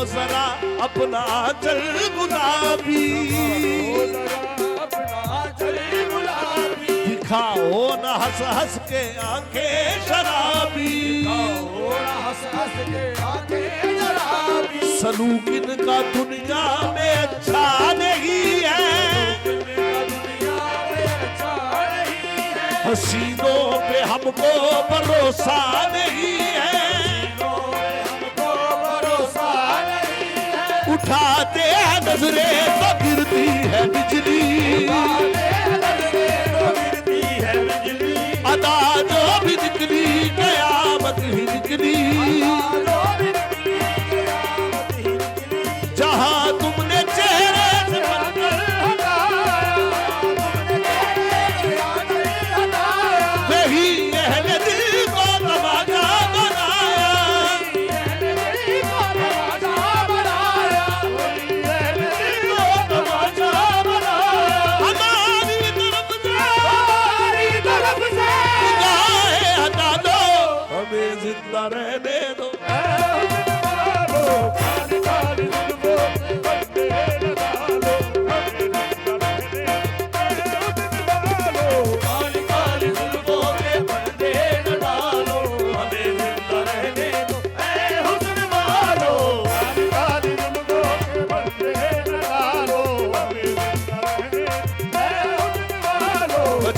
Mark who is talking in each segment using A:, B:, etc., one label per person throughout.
A: जरा अपना चल गुलाबी, दिखाओ न हंस हंस के आंखें शराबी, सलूक इनका दुनिया में अच्छा नहीं है, हसीनों पे हमको भरोसा नहीं है, उठाते हैं नजरें तो गिरती है बिजली, अदा जो भी निकली कयामत ही निकली, जहां तुमने चेहरे से बनकर वही अहले दिल को तमाचा बनाया, हमारी तरफ से निगाहें हटा दो, हमें जिंदा रहने दो।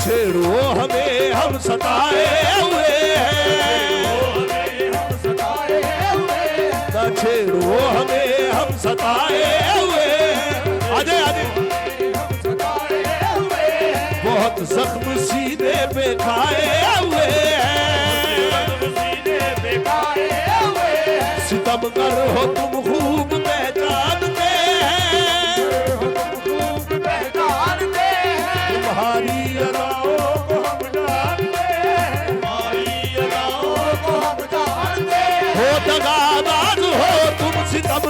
A: छेड़ो हमें हम सताए हुए हैं, न छेड़ो हमें हम सताए हुए हैं, आजे आजे बहुत जख्म सीने पे खाए हुए हैं, सितमगर हो तुम खूब पहचानते हैं, तुम्हारी दगाबाज हो तुम सितम